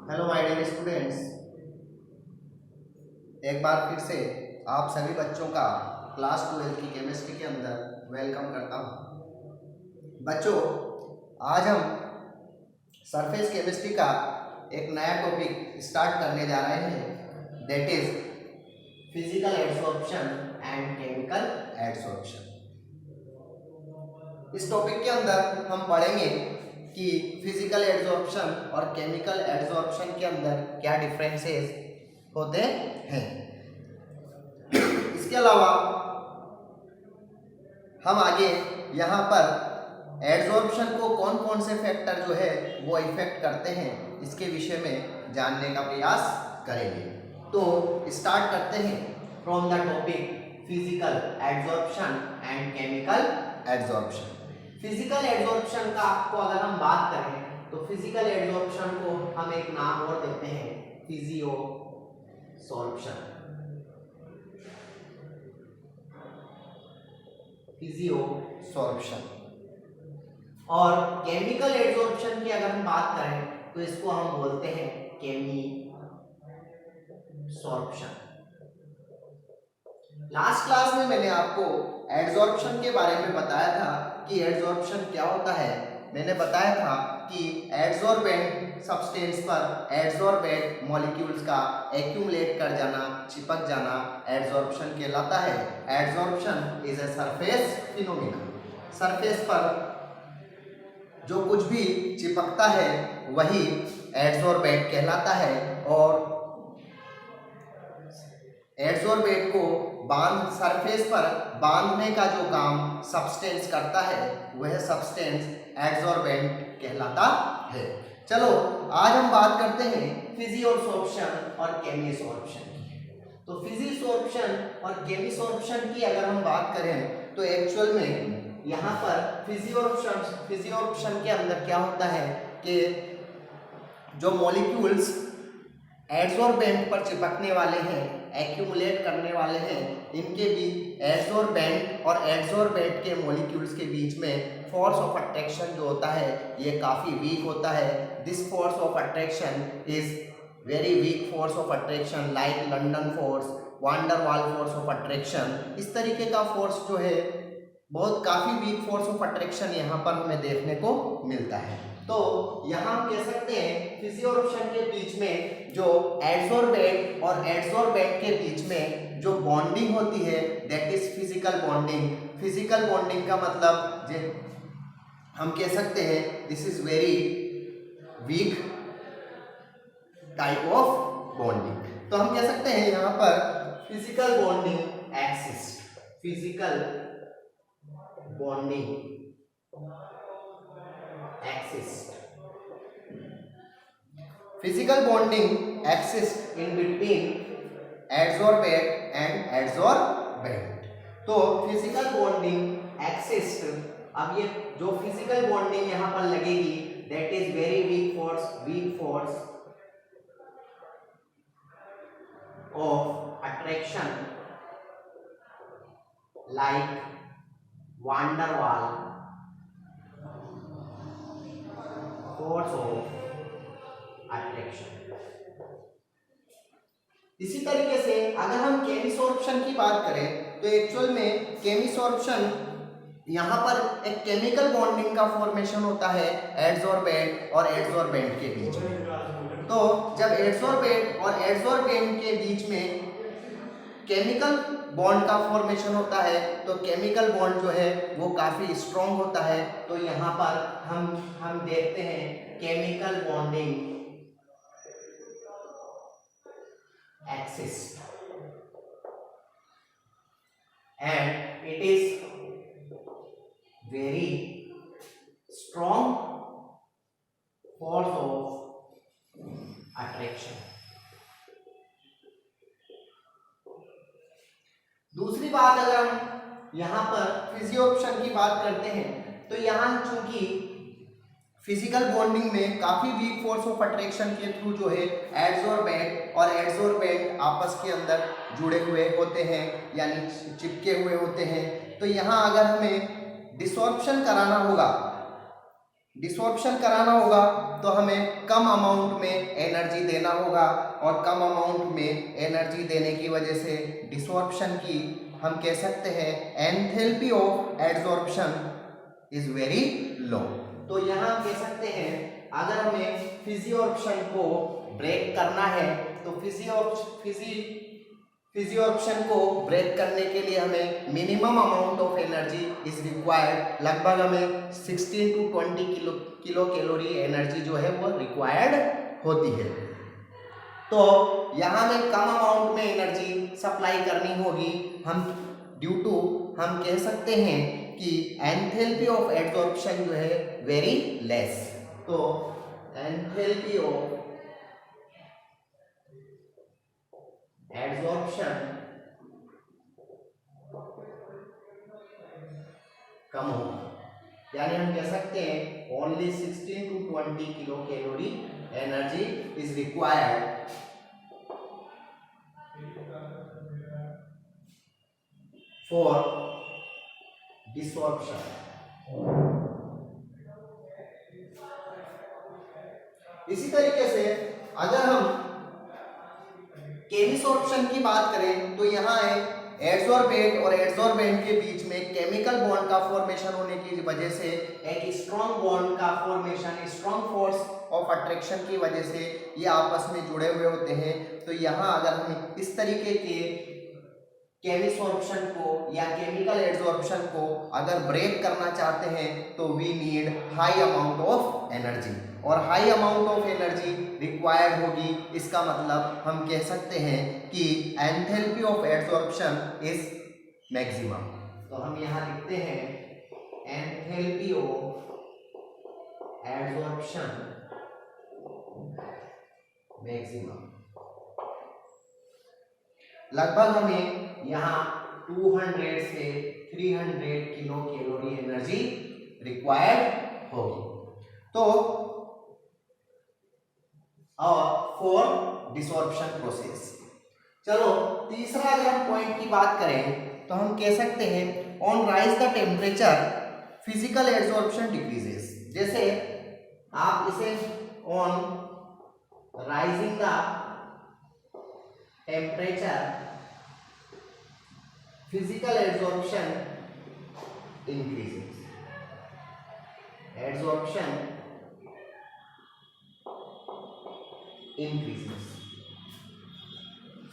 Hello my dear students, एक बार फिर से आप सभी बच्चों का क्लास 12 की केमिस्ट्री के अंदर वेलकम करता हूं। बच्चों, आज हम सरफेस केमिस्ट्री का एक नया टॉपिक स्टार्ट करने जा रहे हैं, that is physical adsorption and chemical adsorption. इस टॉपिक के अंदर हम पढ़ेंगे कि फिजिकल एडसॉर्प्शन और केमिकल एडसॉर्प्शन के अंदर क्या डिफरेंसेस होते हैं। इसके अलावा हम आगे यहाँ पर एडसॉर्प्शन को कौन कौन से फैक्टर जो है वो इफेक्ट करते हैं, इसके विषय में जानने का प्रयास करेंगे। तो स्टार्ट करते हैं from the topic physical adsorption and chemical adsorption. Physical adsorption का आपको अगर हम बात करें तो फिजिकल एडसॉर्प्शन को हम एक नाम और देते हैं फिजियोसॉर्प्शन। फिजियोसॉर्प्शन और केमिकल एडसॉर्प्शन की अगर हम बात करें तो इसको हम बोलते हैं केमिसॉर्प्शन। लास्ट क्लास में मैंने आपको एडसॉर्प्शन के बारे में बताया था कि एडसॉर्प्शन क्या होता है। मैंने बताया था कि एडसॉर्बेंट सब्सटेंस पर एडसॉर्बेंट मॉलिक्यूल्स का एक्यूमुलेट कर जाना, चिपक जाना एडसॉर्प्शन कहलाता है। Adsorption is a surface phenomena. Surface पर जो कुछ भी चिपकता है वही एडसॉर्बेंट कहलाता है और एडसॉर्बेंट को सरफेस पर बांधने का जो काम सब्सटेंस करता है वह सब्सटेंस एडसॉर्बेंट कहलाता है। चलो आज हम बात करते हैं फिजियोसॉर्प्शन और केमिसॉर्प्शन की। तो फिजियोसॉर्प्शन और केमिसॉर्प्शन की अगर हम बात करें तो एक्चुअल में यहाँ पर फिजियोसॉर्प्शन के अंदर क्या होता है कि जो मॉलिक्यूल्स एडसॉर्बेंट पर चिपकने वाले हैं, एक्यूमुलेट करने वाले हैं, इनके बीच एडसॉर्बेंट और एडसॉर्बेंट के मॉलिक्यूल्स के बीच में फोर्स ऑफ अट्रैक्शन जो होता है ये काफ़ी वीक होता है। This force of attraction is very weak force of attraction like London force, wander वाल फोर्स ऑफ अट्रैक्शन। इस तरीके का फोर्स जो है बहुत काफ़ी वीक फोर्स ऑफ अट्रैक्शन यहाँ पर हमें देखने को मिलता है। तो यहाँ हम कह सकते हैं फिजियोसॉर्प्शन के बीच में जो एडसॉर्बेंट और एडसॉर्बेंट के बीच में जो बॉन्डिंग होती है that is physical bonding. Physical bonding का मतलब हम कह सकते हैं this is very weak type of bonding. तो हम कह सकते हैं यहाँ पर physical bonding exist. Physical bonding exists. Physical bonding exists in between adsorbate and adsorbent. तो physical bonding exists। अब ये जो physical bonding यहाँ पर लगेगी that is very weak force of attraction like van der Waal force of attraction. इसी तरीके से अगर हम केमिसॉर्प्शन की बात करें तो एक्चुअल में केमिसॉर्प्शन यहाँ पर एक केमिकल बॉन्डिंग का फॉर्मेशन होता है एडसॉर्बेंट और एडसॉर्बेंट के बीच में। तो जब एडसॉर्बेंट और एडसॉर्बेंट के बीच में केमिकल बॉन्ड का फॉर्मेशन होता है तो केमिकल बॉन्ड जो है वो काफी स्ट्रॉन्ग होता है। तो यहाँ पर हम देखते हैं chemical bonding exist and it is very strong force of attraction. दूसरी बात अगर हम यहाँ पर फिजियोसॉर्प्शन की बात करते हैं तो यहाँ चूंकि फिजिकल बॉन्डिंग में काफी वीक फोर्स ऑफ अट्रैक्शन के थ्रू जो है एडसॉर्बेंट और एडसॉर्बेंट आपस के अंदर जुड़े हुए होते हैं यानी चिपके हुए होते हैं। तो यहाँ अगर हमें डिसॉर्प्शन कराना होगा डिसॉर्प्शन कराना होगा तो हमें कम अमाउंट में एनर्जी देना होगा, और कम अमाउंट में एनर्जी देने की वजह से डिसॉर्प्शन की हम कह सकते हैं enthalpy of adsorption is very low. तो यहाँ कह सकते हैं अगर हमें फिजियोर्प्शन को ब्रेक करना है तो फिजियोर्प्शन को ब्रेक करने के लिए हमें minimum amount of energy is required, लगभग हमें 16 to 20 किलो कैलोरी एनर्जी जो है वो रिक्वायर्ड होती है। तो यहाँ में कम अमाउंट में एनर्जी सप्लाई करनी होगी, हम कह सकते हैं कि एंथैल्पी ऑफ एडसॉर्प्शन जो है वेरी लेस। तो एंथैल्पी ऑफ एडसॉर्प्शन कम होगा, यानी हम कह सकते हैं only 16 to 20 kilo calorie energy is required for desorption. इसी तरीके से अगर हम केमिसॉर्प्शन की बात करें तो यहाँ है एडसॉर्बेट और एडसॉर्बेंट के बीच में केमिकल बॉन्ड का फॉर्मेशन होने की वजह से एक स्ट्रॉन्ग बॉन्ड का formation, strong force of attraction की वजह से ये आपस में जुड़े हुए होते हैं। तो यहाँ अगर हम इस तरीके के केमिसॉर्प्शन को या केमिकल एडसॉर्प्शन को अगर ब्रेक करना चाहते हैं तो we need high amount of energy, और high amount of energy required होगी। इसका मतलब हम कह सकते हैं कि enthalpy of adsorption is maximum. तो हम यहाँ लिखते हैं एंथैल्पी ऑफ एडसॉर्प्शन मैक्सिमम, लगभग हमें यहाँ 200 से 300 किलो कैलोरी एनर्जी रिक्वायर्ड होगी। तो और फॉर डिसॉर्प्शन प्रोसेस। चलो तीसरा अगर हम पॉइंट की बात करें तो हम कह सकते हैं on rise the temperature physical adsorption decreases. जैसे आप इसे on rising the temperature physical adsorption increases, adsorption increases,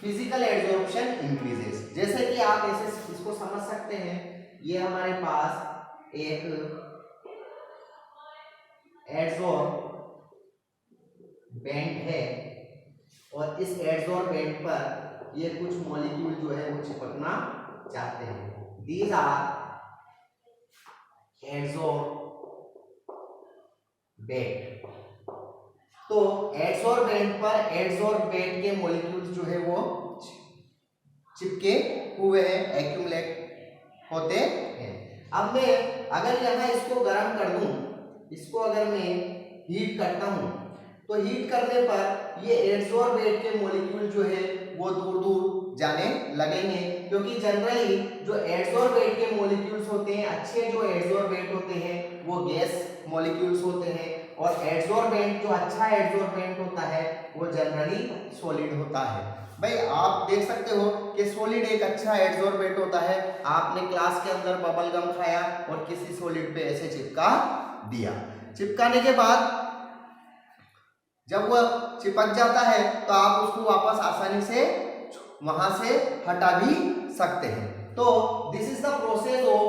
physical adsorption increases. जैसे कि आप ऐसे इसको समझ सकते हैं, ये हमारे पास एक एडसॉर्बेंट है और इस एडसॉर्बेंट पर ये कुछ मॉलिक्यूल जो है वो चिपकना चाहते हैं। These are adsorbent. तो एडसॉर्बेंट पर एडसॉर्बेंट के मॉलिक्यूल्स जो है वो चिपके हुए हैं, एक्यूमुलेट होते हैं। अब मैं अगर यहाँ इसको गर्म कर दूं, इसको अगर मैं हीट करता हूं तो हीट करने पर ये एडसॉर्बेंट के मॉलिक्यूल जो है वो दूर दूर जाने लगेंगे, क्योंकि जनरली जो एडसॉर्बेंट के मॉलिक्यूल्स होते हैं, अच्छे जो एडसॉर्बेंट होते हैं वो गैस मॉलिक्यूल्स होते हैं, और एडसॉर्बेंट जो अच्छा एडसॉर्बेंट होता है वो जनरली सॉलिड होता है। भाई आप देख सकते हो कि सॉलिड एक अच्छा एडसॉर्बेंट होता है। आपने क्लास के अंदर बबल गम खाया और किसी सॉलिड पे ऐसे चिपका दिया, चिपकाने के बाद जब वह चिपक जाता है तो आप उसको वापस आसानी से वहां से हटा भी सकते हैं। तो this is the process of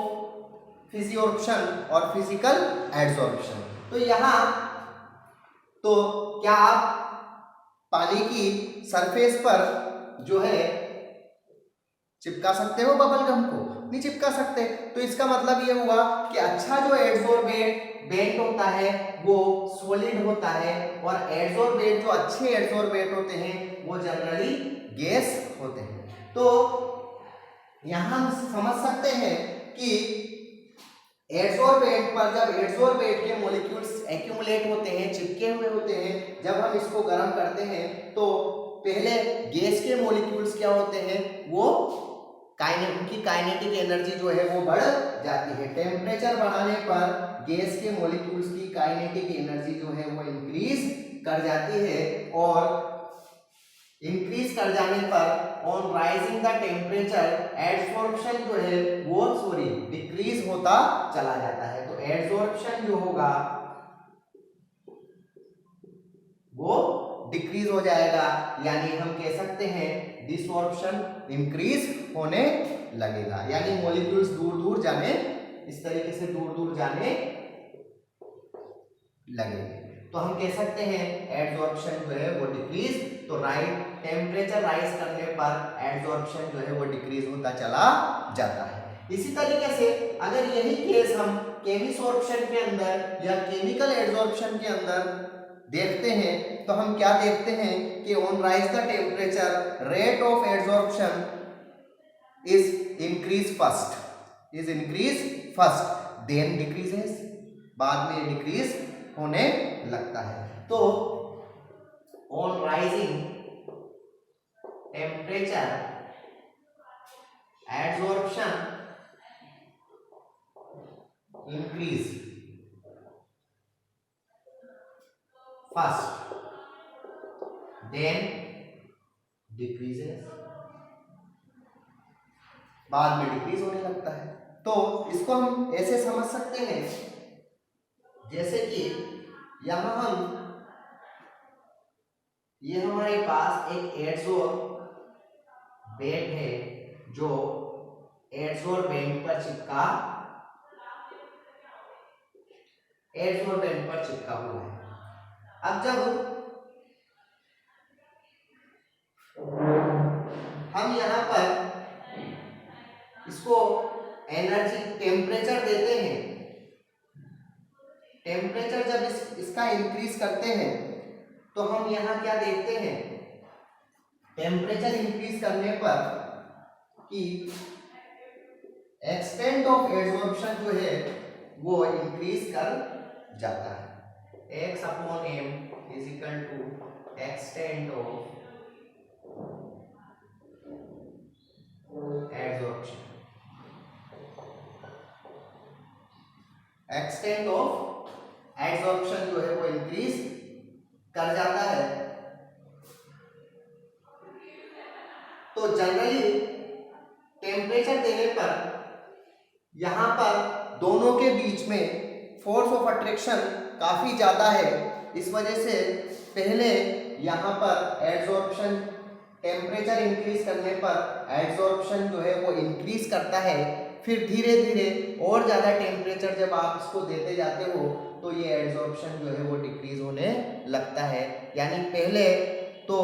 physisorption और फिजिकल एडसॉर्प्शन। तो यहाँ तो क्या आप पानी की सरफेस पर जो है चिपका सकते हो बबल गम को? नहीं चिपका सकते। तो इसका मतलब ये हुआ कि अच्छा जो एडसॉर्बेंट होता है वो सॉलिड होता है, और एडसॉर्बेंट जो अच्छे एडसॉर्बेंट होते हैं वो जनरली गैस होते हैं। तो यहां हम समझ सकते हैं कि एडसॉर्बेंट पर जब एडसॉर्बेंट के मॉलिक्यूल्स एक्यूमुलेट होते हैं, चिपके हुए होते हैं, जब हम इसको गर्म करते हैं तो पहले गैस के मॉलिक्यूल्स क्या होते हैं, वो उनकी काइनेटिक एनर्जी जो है वो बढ़ जाती है। टेम्परेचर बढ़ाने पर गैस के मॉलिक्यूल्स की काइनेटिक एनर्जी जो है वो इंक्रीज कर जाती है, और इंक्रीज कर जाने पर on rising the temperature adsorption जो है वो डिक्रीज होता चला जाता है। तो एडसॉर्प्शन जो होगा वो डिक्रीज हो जाएगा, यानी हम कह सकते हैं डिसॉर्प्शन इंक्रीज होने लगेगा, यानी मॉलिक्यूल्स दूर दूर जाने, इस तरीके से दूर दूर जाने लगेंगे। तो हम कह सकते हैं एडसॉर्प्शन जो है वो डिक्रीज, तो टेम्परेचर राइज करने पर एडसॉर्प्शन जो है वो डिक्रीज होता चला जाता है। इसी तरीके से अगर यही केस हम केमिसॉर्प्शन के अंदर या केमिकल एडसॉर्प्शन के अंदर देखते हैं, तो हम क्या देखते हैं कि on rise the temperature rate of adsorption is increase first then decreases, बाद में डिक्रीज होने लगता है। तो on rising temperature adsorption increase first then decreases, बाद में डिक्रीज होने लगता है। तो इसको हम ऐसे समझ सकते हैं जैसे कि यहां ये हमारे पास एक एडसॉर्बेंट है जो एडसॉर्बेंट पर चिपका हुआ है। अब जब हम यहाँ पर इसको एनर्जी टेम्परेचर देते हैं, टेम्परेचर जब इसका इंक्रीज करते हैं तो हम यहाँ क्या देखते हैं, टेम्परेचर इंक्रीज करने पर कि एक्सटेंट ऑफ एडसॉर्प्शन जो है वो इंक्रीज कर जाता है। x upon m is equal to extent of adsorption, extent of adsorption जो है वो इंक्रीज कर जाता है। तो जनरली टेम्परेचर देने पर यहां पर दोनों के बीच में फोर्स ऑफ अट्रैक्शन काफी ज्यादा है, इस वजह से पहले यहां पर एडसॉर्प्शन, टेम्परेचर इंक्रीज करने पर एडसॉर्प्शन जो है वो इंक्रीज करता है, फिर धीरे धीरे और ज़्यादा टेम्परेचर जब आप इसको देते जाते हो तो ये एडसॉर्प्शन जो है वो डिक्रीज होने लगता है। यानी पहले तो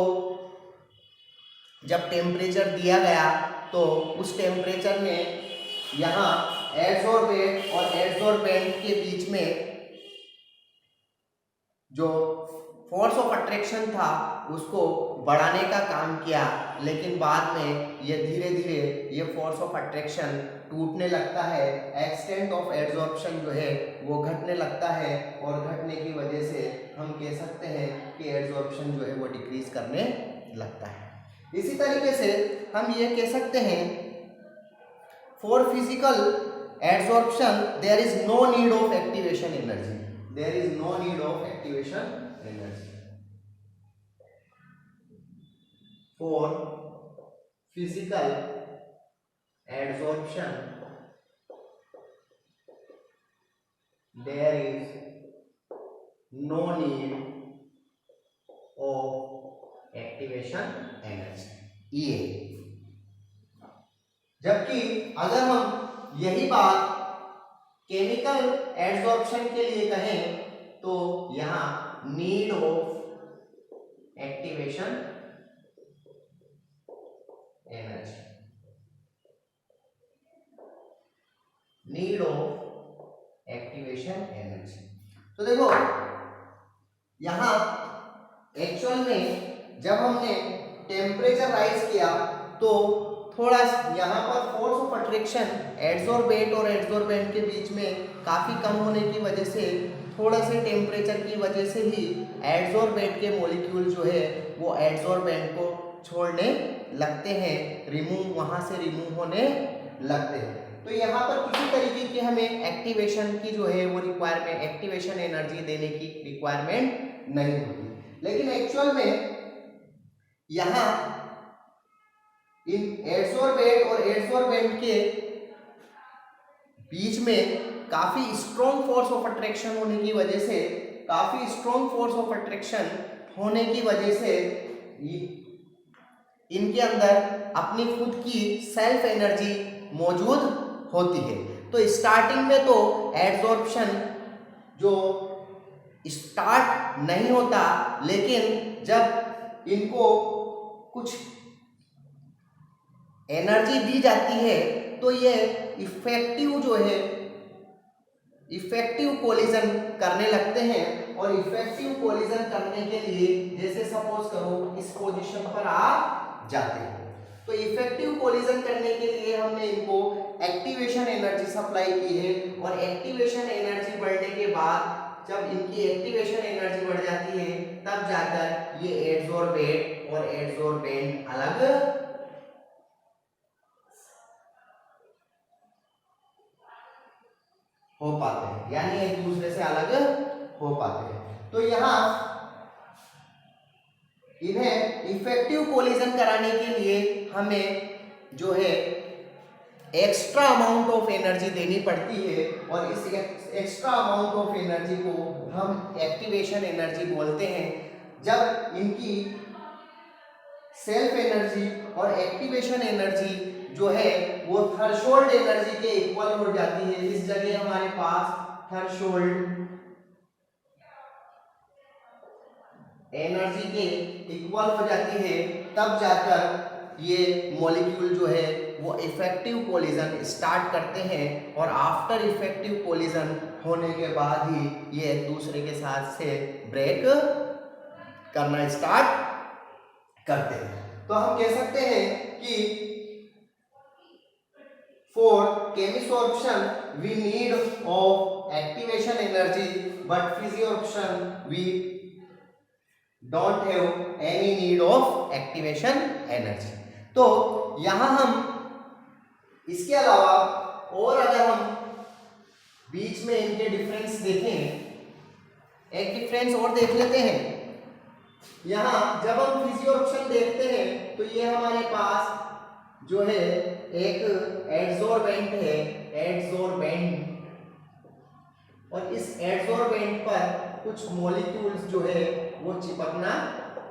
जब टेम्परेचर दिया गया तो उस टेम्परेचर में यहाँ एडसॉर्बेंट और एडसॉर्बेंट के बीच में जो फोर्स ऑफ अट्रैक्शन था उसको बढ़ाने का काम किया, लेकिन बाद में ये धीरे धीरे ये फोर्स ऑफ अट्रैक्शन टूटने लगता है, एक्सटेंट ऑफ एडसॉर्प्शन जो है वो घटने लगता है, और घटने की वजह से हम कह सकते हैं कि एडसॉर्प्शन जो है वो डिक्रीज करने लगता है। इसी तरीके से हम ये कह सकते हैं for physical adsorption there is no need of activation energy, there is no need of activation energy for physical adsorption there is no need of activation energy, ये। जबकि अगर हम यही बात केमिकल एडसॉर्प्शन के लिए कहें तो यहां need of activation energy, need of activation energy. तो देखो यहां एक्चुअल में जब हमने टेम्परेचर राइज किया तो थोड़ा यहाँ पर फोर्स ऑफ अट्रैक्शन एडसॉर्बेंट और एडसॉर्बेंट के बीच में काफ़ी कम होने की वजह से, थोड़ा से टेम्परेचर की वजह से ही एडसॉर्बेंट के मॉलिक्यूल जो है वो एडसॉर्बेंट को छोड़ने लगते हैं, वहाँ से रिमूव होने लगते हैं। तो यहाँ पर किसी तरीके की हमें एक्टिवेशन की जो है वो रिक्वायरमेंट, एक्टिवेशन एनर्जी देने की रिक्वायरमेंट नहीं होती। लेकिन एक्चुअल में यहाँ इन एडसोर्बेंट और एडसोर्बेंट के बीच में काफी स्ट्रॉन्ग फोर्स ऑफ अट्रैक्शन होने की वजह से, काफी स्ट्रॉन्ग फोर्स ऑफ अट्रैक्शन होने की वजह से इनके अंदर अपनी खुद की सेल्फ एनर्जी मौजूद होती है। तो स्टार्टिंग में तो एड्सॉर्प्शन जो स्टार्ट नहीं होता, लेकिन जब इनको कुछ एनर्जी दी जाती है तो ये इफेक्टिव जो है, इफेक्टिव कोलिजन करने लगते हैं। और इफेक्टिव कोलिजन करने के लिए जैसे सपोज करो इस पोजीशन पर आप जाते हो, तो इफेक्टिव कोलिजन करने के लिए हमने इनको एक्टिवेशन एनर्जी सप्लाई की है। और एक्टिवेशन एनर्जी बढ़ने के बाद जब इनकी एक्टिवेशन एनर्जी बढ़ जाती है तब जाकर ये एडसोर्बेट और एडसोर्बेंट अलग हो पाते हैं, यानी एक दूसरे से अलग हो पाते हैं। तो यहाँ इन्हें इफेक्टिव कोलिजन कराने के लिए हमें जो है एक्स्ट्रा अमाउंट ऑफ एनर्जी देनी पड़ती है। और इस एक्स्ट्रा अमाउंट ऑफ एनर्जी को हम एक्टिवेशन एनर्जी बोलते हैं। जब इनकी सेल्फ एनर्जी और एक्टिवेशन एनर्जी जो है वो थ्रेशोल्ड एनर्जी के इक्वल हो जाती है, इस जगह हमारे पास थ्रेशोल्ड एनर्जी के इक्वल हो जाती है, तब जाकर ये मॉलिक्यूल जो है वो इफेक्टिव कोलिजन स्टार्ट करते हैं। और आफ्टर इफेक्टिव कोलिजन होने के बाद ही ये एक दूसरे के साथ से ब्रेक करना स्टार्ट करते हैं। तो हम कह सकते हैं कि for chemisorption we need of activation energy, but physiosorption we don't have any need of activation energy। तो यहाँ हम इसके अलावा और अगर हम बीच में इनके डिफरेंस देखें, एक डिफरेंस और देख लेते हैं। यहाँ जब हम फिजियोरप्शन देखते हैं तो ये हमारे पास जो है एक एडसोर्बेंट है, एडसोर्बेंट, और इस एडसोर्बेंट पर कुछ मॉलिक्यूल्स जो है वो चिपकना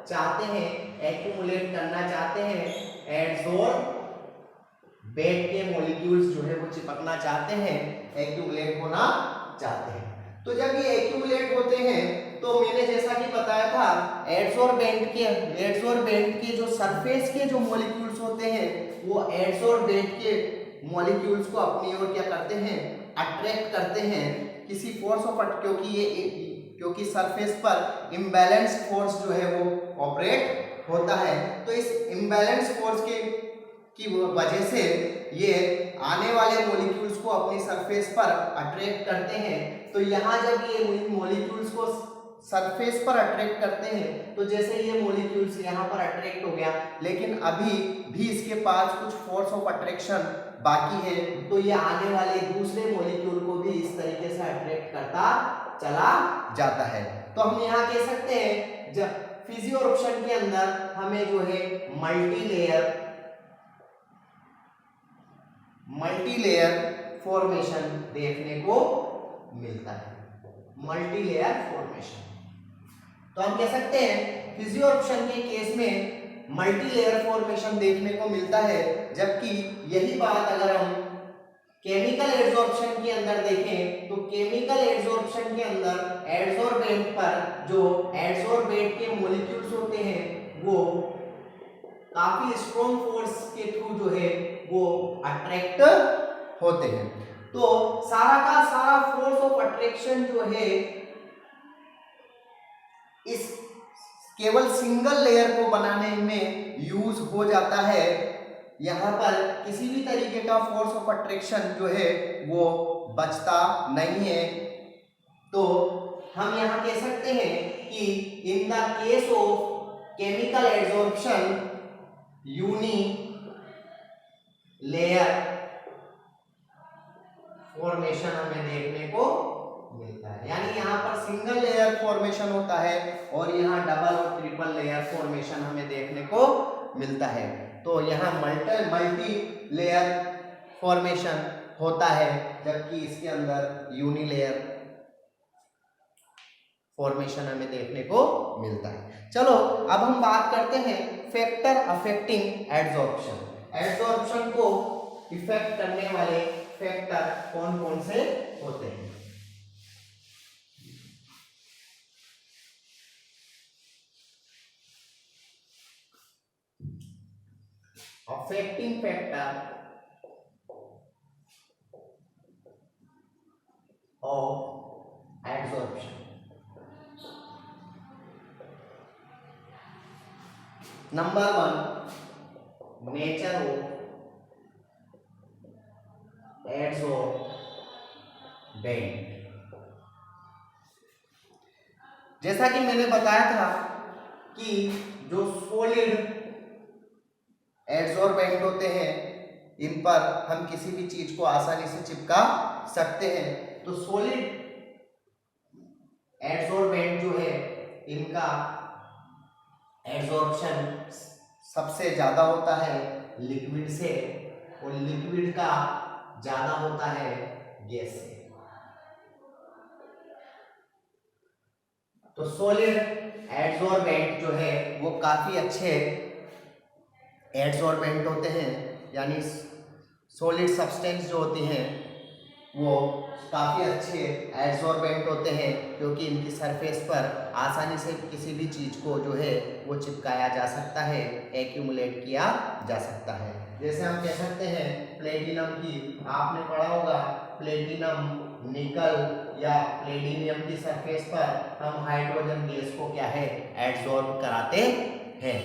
चाहते हैं, एक्यूमुलेट करना चाहते हैं। एडसोर्बेंट के मॉलिक्यूल्स जो है वो चिपकना चाहते हैं, एक्यूमुलेट होना चाहते हैं। तो जब ये एक्यूमुलेट होते हैं तो मैंने जैसा कि बताया था एडसोर्बेंट के जो सरफेस के जो मॉलिक्यूल्स होते हैं वो एडसोर्बेंट के मॉलिक्यूल्स को अपनी ओर क्या करते हैं, अट्रैक्ट करते हैं किसी फोर्स ऑफ, क्योंकि सरफेस पर इम्बैलेंस्ड फोर्स जो है वो ऑपरेट होता है। तो इस इम्बैलेंस्ड फोर्स की वजह से ये आने वाले मॉलिक्यूल्स को अपनी सरफेस पर अट्रैक्ट करते हैं। तो यहाँ जब ये मॉलिक्यूल्स को सरफेस पर अट्रैक्ट करते हैं तो जैसे ये मॉलिक्यूल्स यहाँ पर अट्रैक्ट हो गया, लेकिन अभी भी इसके पास कुछ फोर्स ऑफ अट्रैक्शन बाकी है, तो ये आने वाले दूसरे मॉलिक्यूल को भी इस तरीके से अट्रैक्ट करता चला जाता है। तो हम यहाँ कह सकते हैं जब फिजियोरप्शन के अंदर हमें जो है मल्टीलेयर फॉर्मेशन देखने को मिलता है, मल्टीलेयर फॉर्मेशन। तो हम कह सकते हैं फिजियोरप्शन के केस में मल्टीलेयर फॉर्मेशन देखने को मिलता है, जबकि यही बात अगर हम केमिकल एडसॉर्प्शन के अंदर देखें तो केमिकल एडसॉर्प्शन के अंदर एडसोर्बेंट पर जो एडसोर्बेंट के मॉलिक्यूल्स होते हैं वो काफी स्ट्रॉन्ग फोर्स के थ्रू जो है वो अट्रैक्ट होते हैं। तो सारा का सारा फोर्स ऑफ अट्रैक्शन जो है इस केवल सिंगल लेयर को बनाने में यूज हो जाता है। यहाँ पर किसी भी तरीके का फोर्स ऑफ अट्रैक्शन जो है वो बचता नहीं है। तो हम यहाँ कह सकते हैं कि in the case of chemical adsorption unilayer formation हमें देखने को मिलता है। यानी यहाँ पर सिंगल लेयर फॉर्मेशन होता है और यहाँ डबल और ट्रिपल लेयर फॉर्मेशन हमें देखने को मिलता है। तो यहाँ मल्टी लेयर फॉर्मेशन होता है, जबकि इसके अंदर यूनिलेयर फॉर्मेशन हमें देखने को मिलता है। चलो अब हम बात करते हैं फैक्टर अफेक्टिंग एडसॉर्प्शन। एडसॉर्प्शन को इफेक्ट करने वाले फैक्टर कौन कौन से होते हैं? Affecting factor of adsorption. Number 1, nature of adsorbent. जैसा कि मैंने बताया था कि जो सॉलिड एडसॉर्बेंट होते हैं इन पर हम किसी भी चीज को आसानी से चिपका सकते हैं। तो सॉलिड एडसॉर्बेंट जो है इनका एडसॉर्प्शन सबसे ज्यादा होता है लिक्विड से और लिक्विड का ज्यादा होता है गैस से। तो सॉलिड एडसॉर्बेंट जो है वो काफी अच्छे एडसॉर्बेंट होते हैं, यानी सॉलिड सब्सटेंस जो होती हैं वो काफ़ी अच्छे एडसॉर्बेंट होते हैं, क्योंकि इनकी सरफेस पर आसानी से किसी भी चीज़ को जो है वो चिपकाया जा सकता है, एक्यूमुलेट किया जा सकता है। जैसे हम कह सकते हैं प्लेटिनम की, आपने पढ़ा होगा प्लेटिनम, निकल या प्लेटिनियम की सरफेस पर हम हाइड्रोजन गैस को क्या है एडसॉर्ब कराते हैं।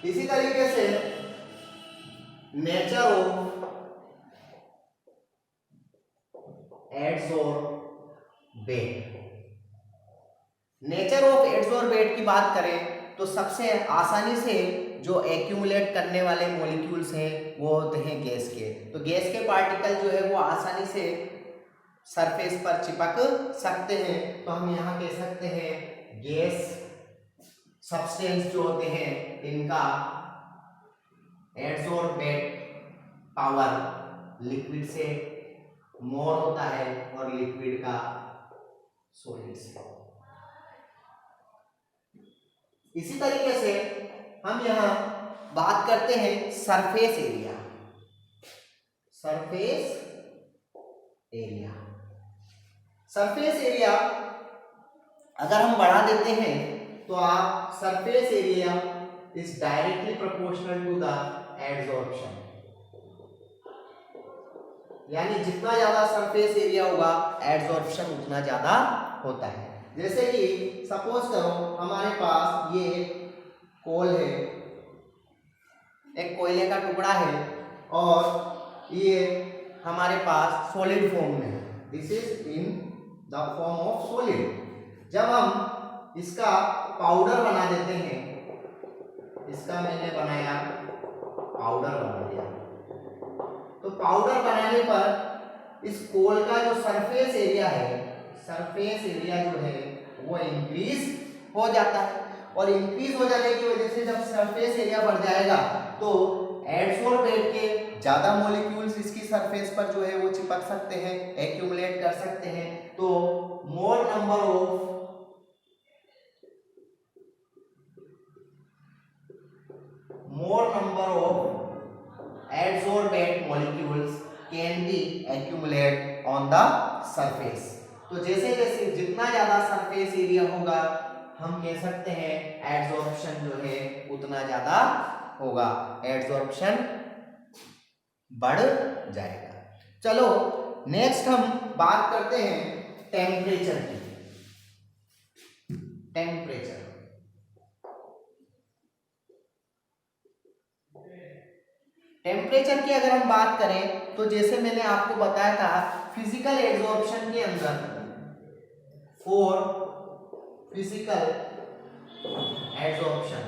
इसी तरीके से नेचर ऑफ एडसॉर्बेंट। नेचर ऑफ एडसॉर्बेंट की बात करें तो सबसे आसानी से जो एक्यूमुलेट करने वाले मॉलिक्यूल्स हैं वो होते हैं गैस के। तो गैस के पार्टिकल जो है वो आसानी से सरफेस पर चिपक सकते हैं। तो हम यहाँ कह सकते हैं गैस सब्सटेंस जो होते हैं इनका एडसॉर्बेंट पावर लिक्विड से मोर होता है और लिक्विड का सॉलिड से। इसी तरीके से हम यहां बात करते हैं surface area. Surface area, surface area अगर हम बढ़ा देते हैं तो आप surface area is directly proportional to the adsorption, यानी जितना ज्यादा सरफेस एरिया होगा एडसॉर्प्शन उतना ज्यादा होता है। जैसे कि सपोज करो हमारे पास ये एक कोल है, एक कोयले का टुकड़ा है और ये हमारे पास सॉलिड फॉर्म में है। This is in the form of solid. जब हम इसका पाउडर बना देते हैं, इसका मैंने बनाया पाउडर बना दिया, तो पाउडर बनाने पर इस कोल का जो सरफेस एरिया है, सरफेस एरिया जो है वो इंक्रीज हो जाता है। और इंक्रीज हो जाने की वजह से जब सरफेस एरिया बढ़ जाएगा तो एडसॉर्बेंट के ज्यादा मॉलिक्यूल्स इसकी सरफेस पर जो है वो चिपक सकते हैं, एक्यूमुलेट कर सकते हैं। तो more number of adsorbent molecules can be accumulate on the surface. तो जैसे जैसे जितना ज्यादा सरफेस एरिया होगा हम कह सकते हैं एडसॉर्प्शन जो है उतना ज्यादा होगा, एडसॉर्प्शन बढ़ जाएगा। चलो नेक्स्ट हम बात करते हैं टेम्परेचर की। टेम्परेचर, टेम्परेचर की अगर हम बात करें तो जैसे मैंने आपको बताया था फिजिकल एडसॉर्प्शन के अंदर, for physical adsorption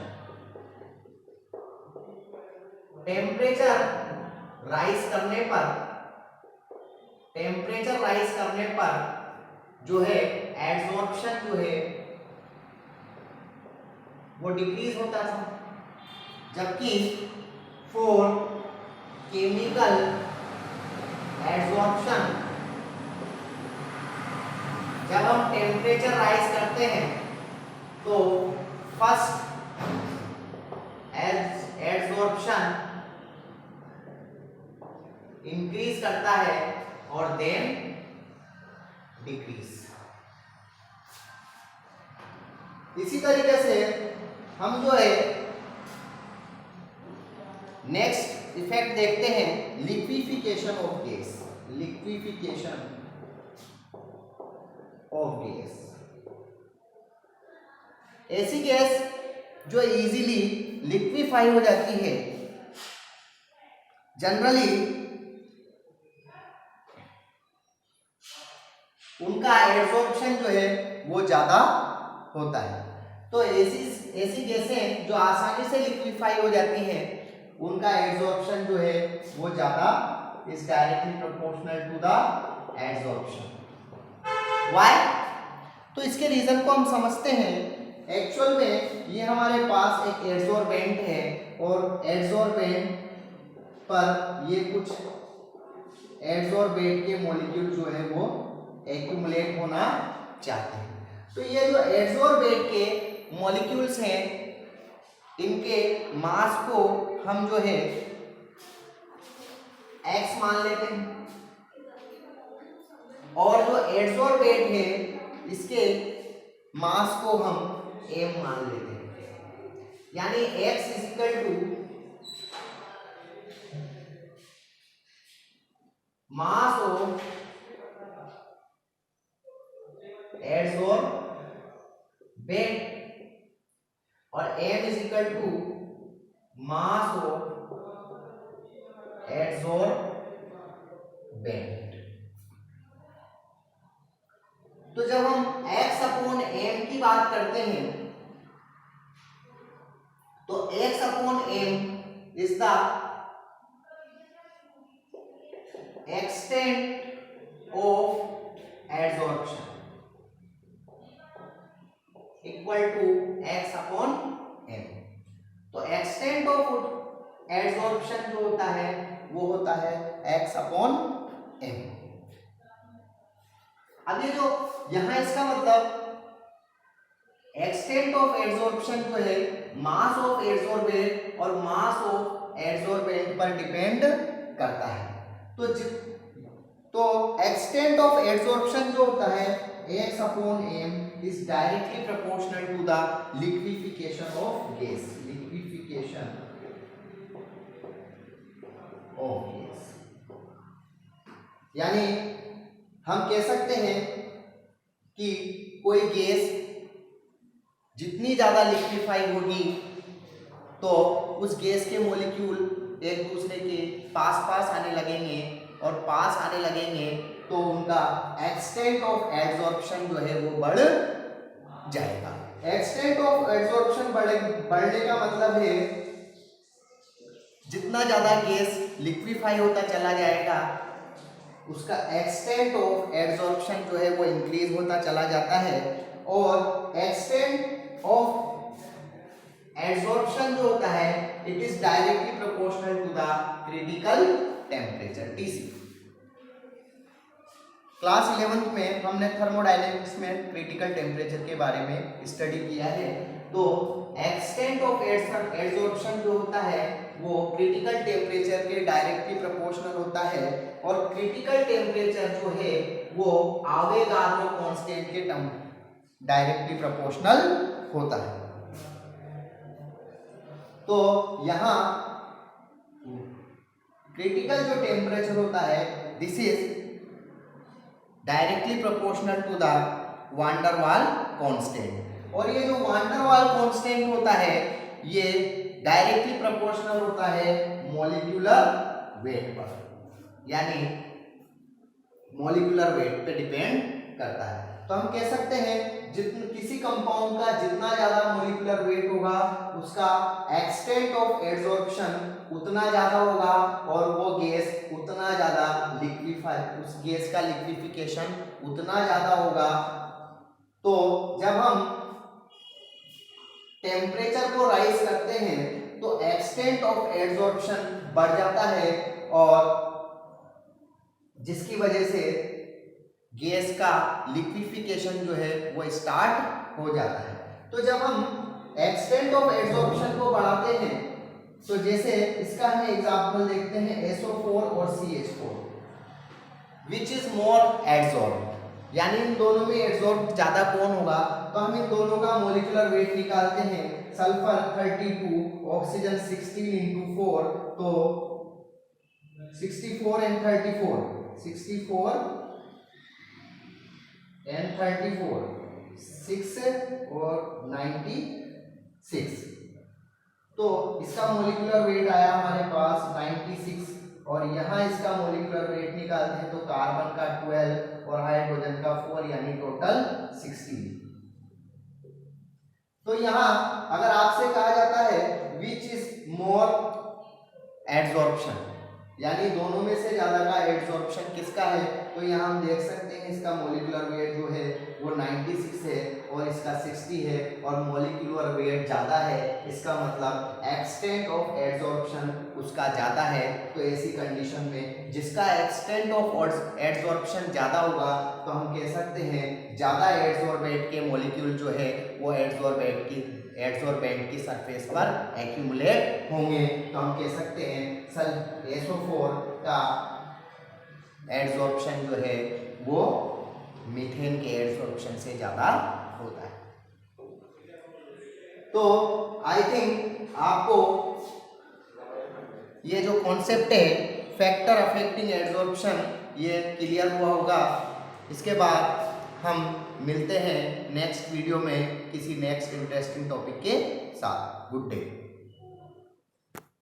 temperature rise करने पर टेम्परेचर राइज करने पर जो है एड्सॉर्प्शन जो है वो डिक्रीज होता था, जबकि फॉर केमिकल एड्सॉर्प्शन जब हम टेम्परेचर राइज करते हैं तो फर्स्ट एड्सॉर्प्शन इंक्रीज करता है और देन डिक्रीज। इसी तरीके से हम जो है नेक्स्ट इफेक्ट देखते हैं liquefaction of gas. Liquefaction of gas, ऐसी गैस जो इजीली लिक्विफाई हो जाती है, जनरली उनका एब्जॉर्प्शन जो है वो ज्यादा होता है। तो ऐसी गैसें जो आसानी से लिक्विफाई हो जाती हैं उनका एब्जॉर्प्शन जो है वो ज्यादा is directly proportional to the absorption. Why? तो इसके रीजन को हम समझते हैं। एक्चुअल में ये हमारे पास एक एड्सॉर्बेंट है और एड्सॉर्बेंट पर ये कुछ एड्सॉर्बेंट के मॉलिक्यूल जो है वो एक्यूमुलेट होना चाहते हैं। तो ये जो एड्सॉर्बेंट के मॉलिक्यूल्स हैं इनके मास को हम जो है x मान लेते हैं और जो एड्सॉर्बेंट है इसके मास को हम m मान लेते हैं। यानी x equal to mass of adsorbent और m is equal to mass of adsorbent. तो जब हम x अपॉन m की बात करते हैं तो x upon m is the extent of adsorption equal to x upon m। तो एक्सटेंट ऑफ एड्सॉर्प्शन जो होता है वो होता है x अपॉन m। अब ये जो यहां इसका मतलब एक्सटेंट ऑफ एड्सॉर्प्शन जो है मास ऑफ एड्सॉर्बेंट और मास ऑफ एड्सॉर्बेंट पर डिपेंड करता है। तो एक्सटेंट ऑफ एड्सॉर्प्शन जो होता है x upon m is directly proportional to the liquefaction of gas. Liquefaction of gas. यानी हम कह सकते हैं कि कोई गैस जितनी ज्यादा लिक्विफाई होगी तो उस गैस के मॉलिक्यूल एक दूसरे के पास पास आने लगेंगे और पास आने लगेंगे तो उनका एक्सटेंट ऑफ एड्सॉर्प्शन जो है वो बढ़ जाएगा। एक्सटेंट ऑफ एड्सॉर्प्शन बढ़ने का मतलब है जितना ज्यादा गैस लिक्विफाई होता चला जाएगा उसका एक्सटेंट ऑफ एड्सॉर्प्शन जो है वो इंक्रीज होता चला जाता है और एक्सटेंट ऑफ एड्सॉर्प्शन जो होता है it is directly proportional to the critical temperature TC। Class 11th में हमने थर्मोडायनेमिक्स में क्रिटिकल टेम्परेचर के बारे में स्टडी किया है। तो एक्सटेंट ऑफ एड्सॉर्प्शन जो होता है वो क्रिटिकल टेम्परेचर के डायरेक्टली प्रोपोर्शनल होता है और क्रिटिकल टेम्परेचर जो है वो आवेगाद्रो कांस्टेंट के टर्म डायरेक्टली प्रोपोर्शनल होता है। तो यहाँ क्रिटिकल जो टेम्परेचर होता है this is directly proportional to the van der Waals constant और ये जो वान डेर वाल कांस्टेंट होता है ये डायरेक्टली प्रोपोर्शनल होता है मॉलिक्यूलर वेट पर, यानी मॉलिक्यूलर वेट पे डिपेंड करता है। तो हम कह सकते हैं किसी कंपाउंड का जितना ज्यादा मॉलिक्यूलर वेट होगा उसका एक्सटेंट ऑफ एडसॉर्प्शन उतना ज्यादा होगा और वो गैस उतना ज्यादा लिक्विफाई, उस गैस का लिक्विफिकेशन उतना ज्यादा होगा। तो जब हम टेम्परेचर को राइज करते हैं तो एक्सटेंट ऑफ एडसॉर्प्शन बढ़ जाता है और जिसकी वजह से गैस का लिक्विफिकेशन जो है वो स्टार्ट हो जाता है। तो जब हम एक्सटेंट ऑफ एडसॉर्प्शन को बढ़ाते हैं तो जैसे इसका हम एग्जांपल देखते हैं SO4 और CH4 विच इज मोर एडसॉर्ब, यानी इन दोनों में एडसॉर्ब ज्यादा कौन होगा। तो हम इन दोनों का मॉलिक्यूलर वेट निकालते हैं, सल्फर 32 ऑक्सीजन 16 into 4, तो 64 and 34 64 and 34 6 और 96, तो इसका मॉलिक्यूलर वेट आया हमारे पास 96 और यहाँ इसका मॉलिक्यूलर वेट निकालते हैं तो कार्बन का 12 और हाइड्रोजन का 4 यानी टोटल 16। तो यहाँ अगर आपसे कहा जाता है विच इज मोर एडसॉर्प्शन, यानी दोनों में से ज्यादा का एडसॉर्प्शन किसका है, तो यहाँ हम देख सकते हैं इसका मॉलिक्यूलर वेट जो है वो 96 है और इसका 60 है और मॉलिक्यूलर वेट ज्यादा है, इसका मतलब एक्सटेंट ऑफ एडसॉर्प्शन उसका ज्यादा है। तो ऐसी कंडीशन में जिसका एक्सटेंट ऑफ एडसॉर्प्शन ज्यादा होगा तो हम कह सकते हैं ज्यादा एडसॉर्बेंट के मॉलिक्यूल जो है वो एडसॉर्बेंट की सरफेस पर एक्यूमुलेट होंगे। तो हम कह सकते हैं SO4 का एडसॉर्प्शन जो है वो मीथेन के एडसॉर्प्शन से ज्यादा होता है। तो आई थिंक आपको ये जो कॉन्सेप्ट है फैक्टर अफेक्टिंग एडसॉर्प्शन ये क्लियर हुआ होगा। इसके बाद हम मिलते हैं नेक्स्ट वीडियो में किसी नेक्स्ट इंटरेस्टिंग टॉपिक के साथ। Good day.